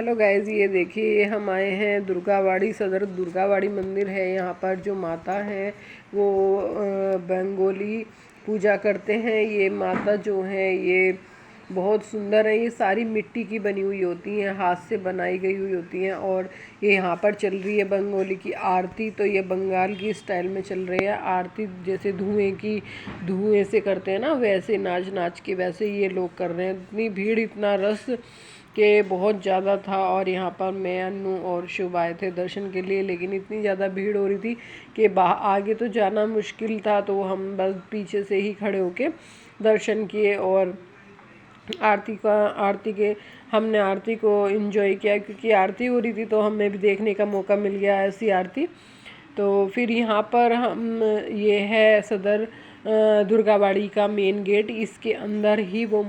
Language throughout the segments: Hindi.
हेलो गाइज, ये देखिए ये हम आए हैं दुर्गावाड़ी सदर दुर्गावाड़ी मंदिर है। यहाँ पर जो माता है वो बंगाली पूजा करते हैं। ये माता जो है ये बहुत सुंदर है। ये सारी मिट्टी की बनी हुई होती हैं, हाथ से बनाई गई हुई होती हैं। और ये यहाँ पर चल रही है बंगाली की आरती। तो ये बंगाल की स्टाइल में चल रही है आरती, जैसे धुएं से करते हैं ना, वैसे नाच नाच के वैसे ये लोग कर रहे हैं। इतनी भीड़, इतना रस के बहुत ज़्यादा था। और यहाँ पर मैं, अन्नू और शुभ आए थे दर्शन के लिए, लेकिन इतनी ज़्यादा भीड़ हो रही थी कि आगे तो जाना मुश्किल था। तो हम बस पीछे से ही खड़े होके दर्शन किए और हमने आरती को एंजॉय किया, क्योंकि आरती हो रही थी तो हमें भी देखने का मौका मिल गया ऐसी आरती। तो फिर यहाँ पर हम, ये है सदर दुर्गावाड़ी का मेन गेट। इसके अंदर ही वो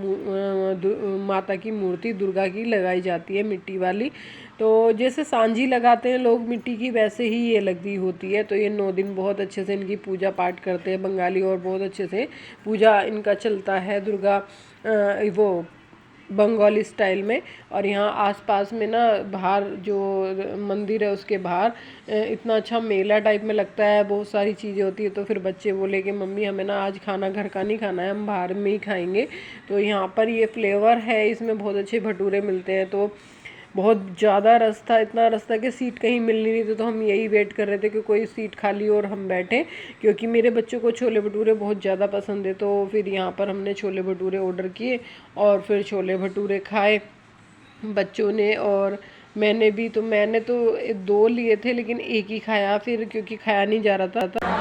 माता की मूर्ति दुर्गा की लगाई जाती है, मिट्टी वाली। तो जैसे सांझी लगाते हैं लोग मिट्टी की, वैसे ही ये लगी होती है। तो ये 9 दिन बहुत अच्छे से इनकी पूजा पाठ करते हैं बंगाली, और बहुत अच्छे से पूजा इनका चलता है दुर्गा वो बंगाली स्टाइल में। और यहाँ आसपास में ना, बाहर जो मंदिर है उसके बाहर इतना अच्छा मेला टाइप में लगता है, बहुत सारी चीज़ें होती है। तो फिर बच्चे बोले कि मम्मी हमें ना आज खाना घर का नहीं खाना है, हम बाहर में ही खाएंगे। तो यहाँ पर ये फ्लेवर है, इसमें बहुत अच्छे भटूरे मिलते हैं। तो बहुत ज़्यादा रश था, इतना रश था कि सीट कहीं मिल नहीं रही थी। तो हम यही वेट कर रहे थे कि कोई सीट खाली हो और हम बैठें, क्योंकि मेरे बच्चों को छोले भटूरे बहुत ज़्यादा पसंद है। तो फिर यहाँ पर हमने छोले भटूरे ऑर्डर किए और फिर छोले भटूरे खाए बच्चों ने और मैंने भी। तो मैंने तो 2 लिए थे, लेकिन एक ही खाया फिर, क्योंकि खाया नहीं जा रहा था।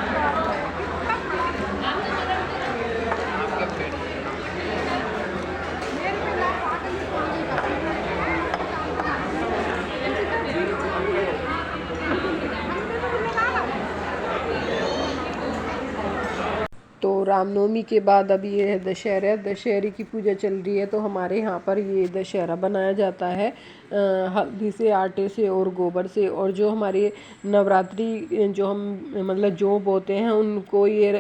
तो रामनवमी के बाद अब ये है दशहरा, दशहरे की पूजा चल रही है। तो हमारे यहाँ पर ये दशहरा बनाया जाता है हल्दी से, आटे से और गोबर से। और जो हमारे नवरात्रि जो हम मतलब जो बोते हैं उनको ये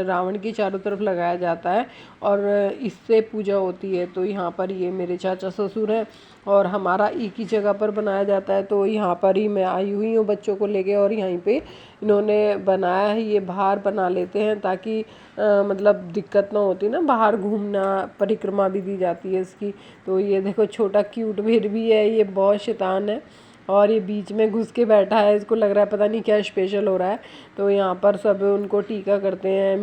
रावण की चारों तरफ लगाया जाता है और इससे पूजा होती है। तो यहाँ पर ये मेरे चाचा ससुर हैं और हमारा एक ही जगह पर बनाया जाता है। तो यहाँ पर ही मैं आई हुई हूँ बच्चों को लेके, और यहीं पे इन्होंने बनाया है। ये बाहर बना लेते हैं ताकि मतलब दिक्कत ना होती ना, बाहर घूमना, परिक्रमा भी दी जाती है इसकी। तो ये देखो छोटा क्यूट भेड़ भी है, ये बहुत शैतान है और ये बीच में घुस के बैठा है। इसको लग रहा है पता नहीं क्या स्पेशल हो रहा है। तो यहाँ पर सब उनको टीका करते हैं,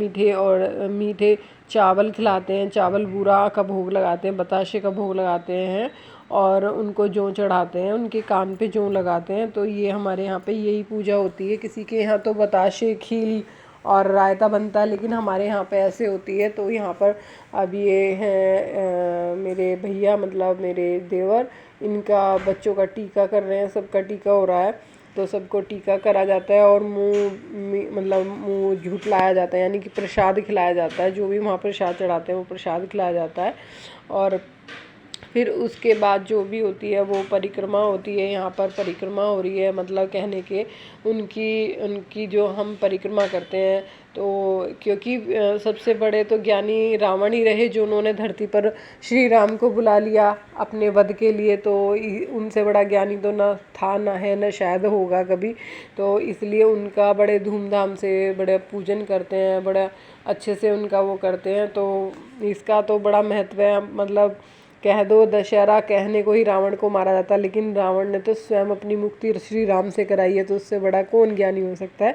मीठे चावल खिलाते हैं, चावल बूरा का भोग लगाते हैं, बताशे का भोग लगाते हैं और उनको जौ चढ़ाते हैं, उनके कान पे जौ लगाते हैं। तो ये हमारे यहाँ पे यही पूजा होती है। किसी के यहाँ तो बताशे, खील और रायता बनता है, लेकिन हमारे यहाँ पे ऐसे होती है। तो यहाँ पर अब ये हैं मेरे भैया, मतलब मेरे देवर, इनका बच्चों का टीका कर रहे हैं, सबका टीका हो रहा है। तो सबको टीका करा जाता है और मुँह झुठलाया जाता है, यानी कि प्रसाद खिलाया जाता है। जो भी वहाँ प्रसाद चढ़ाते हैं वो प्रसाद खिलाया जाता है। और फिर उसके बाद जो भी होती है वो परिक्रमा होती है। यहाँ पर परिक्रमा हो रही है, मतलब कहने के उनकी जो हम परिक्रमा करते हैं। तो क्योंकि सबसे बड़े तो ज्ञानी रावण ही रहे, जो उन्होंने धरती पर श्री राम को बुला लिया अपने वध के लिए। तो उनसे बड़ा ज्ञानी तो ना था, ना है, ना शायद होगा कभी। तो इसलिए उनका बड़े धूमधाम से बड़े पूजन करते हैं, बड़ा अच्छे से उनका वो करते हैं। तो इसका तो बड़ा महत्व है। मतलब कह दो दशहरा कहने को ही रावण को मारा जाता, लेकिन रावण ने तो स्वयं अपनी मुक्ति श्री राम से कराई है। तो उससे बड़ा कौन ज्ञानी हो सकता है।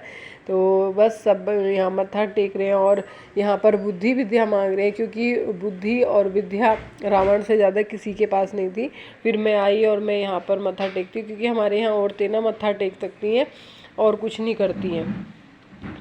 तो बस सब यहाँ मत्था टेक रहे हैं और यहाँ पर बुद्धि विद्या मांग रहे हैं, क्योंकि बुद्धि और विद्या रावण से ज़्यादा किसी के पास नहीं थी। फिर मैं आई और मैं यहाँ पर मत्था टेकती हूँ, क्योंकि हमारे यहाँ औरतें ना मत्था टेक सकती हैं और कुछ नहीं करती हैं।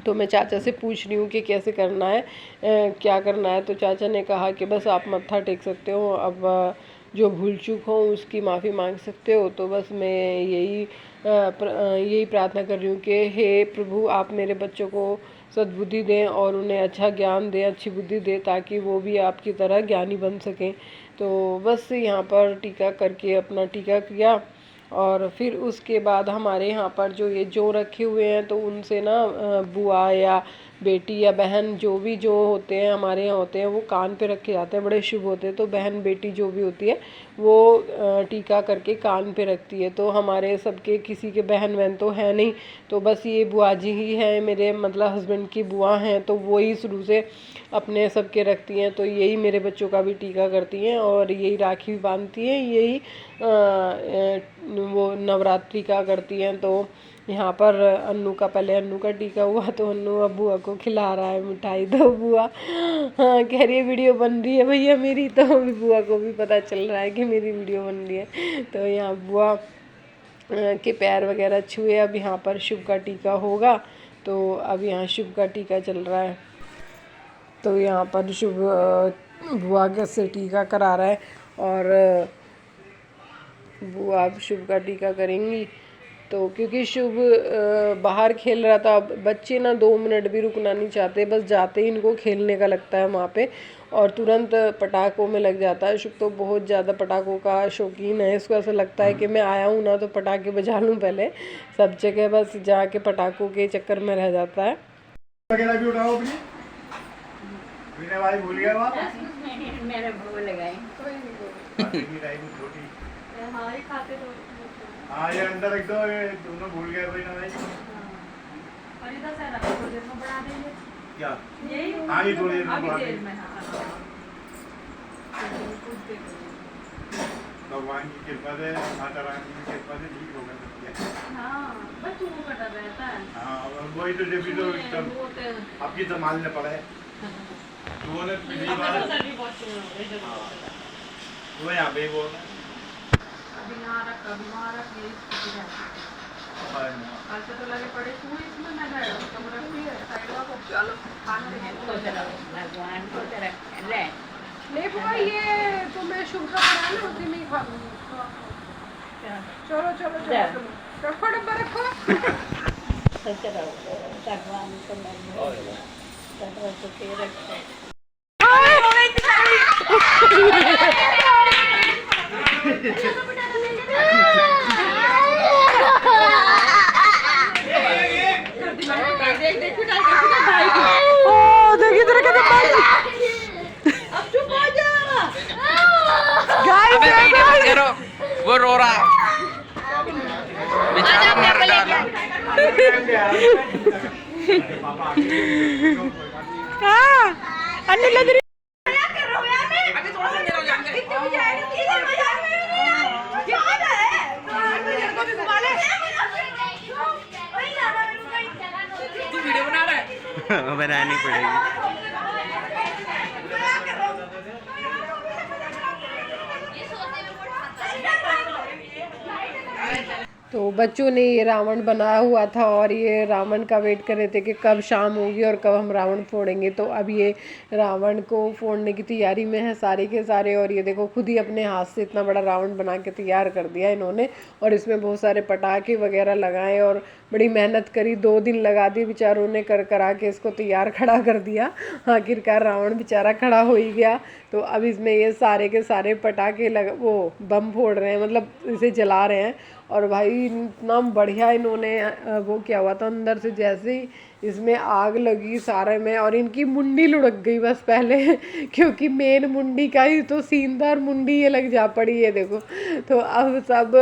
तो मैं चाचा से पूछ रही हूँ कि कैसे करना है, क्या करना है। तो चाचा ने कहा कि बस आप मत्था टेक सकते हो, अब जो भूल चूक हो उसकी माफ़ी मांग सकते हो। तो बस मैं यही प्रार्थना कर रही हूँ कि हे प्रभु, आप मेरे बच्चों को सद्बुद्धि दें और उन्हें अच्छा ज्ञान दें, अच्छी बुद्धि दें, ताकि वो भी आपकी तरह ज्ञानी बन सकें। तो बस यहाँ पर टीका करके अपना टीका किया और फिर उसके बाद हमारे यहाँ पर जो ये जौ रखे हुए हैं, तो उनसे ना बुआ या बेटी या बहन जो भी जो होते हैं हमारे यहाँ होते हैं वो कान पे रखे जाते हैं, बड़े शुभ होते हैं। तो बहन बेटी जो भी होती है वो टीका करके कान पे रखती है। तो हमारे सबके किसी के बहन बहन तो है नहीं, तो बस ये बुआ जी ही है मेरे, मतलब हस्बैंड की बुआ हैं, तो वो ही शुरू से अपने सबके रखती हैं। तो यही मेरे बच्चों का भी टीका करती हैं और यही राखी भी बांधती हैं, यही वो नवरात्रि का करती हैं। तो यहाँ पर अन्नू का, पहले अन्नू का टीका हुआ तो अन्नू अब बुआ को खिला रहा है मिठाई। तो बुआ हाँ कह रही है वीडियो बन रही है भैया मेरी, तो अभी बुआ को भी पता चल रहा है कि मेरी वीडियो बन रही है। तो यहाँ बुआ के पैर वगैरह छुए, अब यहाँ पर शुभ का टीका होगा। तो अब यहाँ शुभ का टीका चल रहा है। तो यहाँ पर शुभ बुआ के से टीका करा रहा है और बुआ अब शुभ का टीका करेंगी। तो क्योंकि शुभ बाहर खेल रहा था, बच्चे ना 2 मिनट भी रुकना नहीं चाहते, बस जाते ही इनको खेलने का लगता है वहाँ पे और तुरंत पटाखों में लग जाता है। शुभ तो बहुत ज़्यादा पटाखों का शौकीन है, इसको ऐसा लगता है कि मैं आया हूँ ना तो पटाखे बजा लूँ पहले, सब जगह बस जाके पटाखों के चक्कर में रह जाता है। वगैरह भी उठाओ अपनी, विनय भाई भूल गए वापस मेरे भूल गए छोटी। हाँ ये अंदर रख दो, ये दोनों भूल गए भाई ना भाई। क्या हाँ ये थोड़ी देर में बढ़ा देंगे। भगवान की कृपा से, माता रानी की कृपा से ठीक हो गया। हाँ वही तो जब भी तो आपकी संभालने पड़े वो पिछली बार वो यहाँ पे वो भगवान को ले ये तो मैं शुभ का बना ना उसी में ही खा लूँगी। चलो चलो चलो रखो डब्बा रखो। भगवान को रखो। वो रो रहा बेचारा मर डाला। तू वीडियो बना रहा है? बनानी पड़ेगी। तो बच्चों ने ये रावण बनाया हुआ था और ये रावण का वेट कर रहे थे कि कब शाम होगी और कब हम रावण फोड़ेंगे। तो अब ये रावण को फोड़ने की तैयारी में है सारे के सारे। और ये देखो खुद ही अपने हाथ से इतना बड़ा रावण बना के तैयार कर दिया इन्होंने और इसमें बहुत सारे पटाखे वगैरह लगाए और बड़ी मेहनत करी, 2 दिन लगा दिए बेचारों ने कर करा के इसको तैयार खड़ा कर दिया। आखिरकार रावण बेचारा खड़ा हो ही गया। तो अब इसमें ये सारे के सारे पटाखे वो बम फोड़ रहे हैं, मतलब इसे जला रहे हैं। और भाई इतना बढ़िया इन्होंने वो किया हुआ था, अंदर से जैसे ही इसमें आग लगी सारे में और इनकी मुंडी लुढ़क गई बस पहले क्योंकि मेन मुंडी का ही तो सीन था और मुंडी ये लग जा पड़ी है देखो। तो अब सब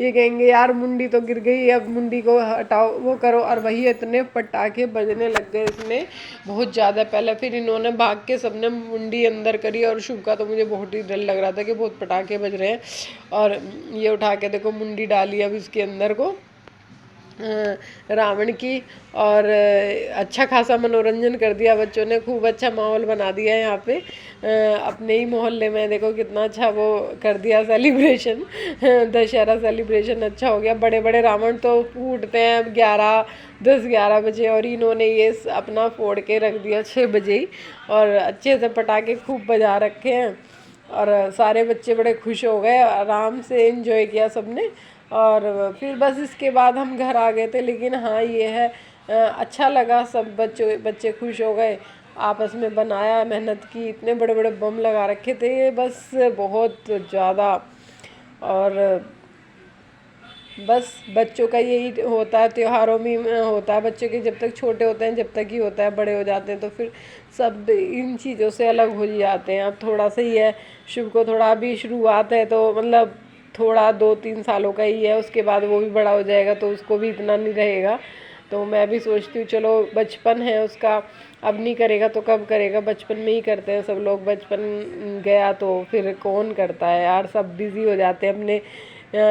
ये कहेंगे यार मुंडी तो गिर गई, अब मुंडी को हटाओ वो करो। और वही इतने पटाखे बजने लग गए इसमें बहुत ज़्यादा। पहले फिर इन्होंने भाग के सबने मुंडी अंदर करी और शुभ का तो मुझे बहुत ही डर लग रहा था कि बहुत पटाखे बज रहे हैं। और ये उठा के देखो मुंडी डाली अब इसके अंदर को रावण की। और अच्छा खासा मनोरंजन कर दिया बच्चों ने, खूब अच्छा माहौल बना दिया यहाँ पे अपने ही मोहल्ले में। देखो कितना अच्छा वो कर दिया सेलिब्रेशन, दशहरा सेलिब्रेशन अच्छा हो गया। बड़े बड़े रावण तो फूटते हैं 10-11 बजे और इन्होंने ये अपना फोड़ के रख दिया 6 बजे ही। और अच्छे से पटाखे खूब बजा रखे हैं और सारे बच्चे बड़े खुश हो गए, आराम से एंजॉय किया सबने। और फिर बस इसके बाद हम घर आ गए थे। लेकिन हाँ ये है अच्छा लगा, सब बच्चे खुश हो गए, आपस में बनाया, मेहनत की, इतने बड़े बड़े बम लगा रखे थे बस बहुत ज़्यादा। और बस बच्चों का यही होता है, त्योहारों में होता है बच्चों के, जब तक छोटे होते हैं जब तक ही होता है, बड़े हो जाते हैं तो फिर सब इन चीज़ों से अलग हो जाते हैं। अब थोड़ा सा ही है, शुभ को थोड़ा अभी शुरुआत है तो मतलब थोड़ा 2-3 सालों का ही है, उसके बाद वो भी बड़ा हो जाएगा तो उसको भी इतना नहीं रहेगा। तो मैं भी सोचती हूँ चलो बचपन है उसका, अब नहीं करेगा तो कब करेगा, बचपन में ही करते हैं सब लोग, बचपन गया तो फिर कौन करता है यार, सब बिज़ी हो जाते हैं अपने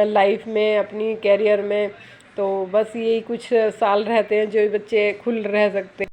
लाइफ में, अपनी कैरियर में। तो बस यही कुछ साल रहते हैं जो बच्चे खुल रह सकते हैं।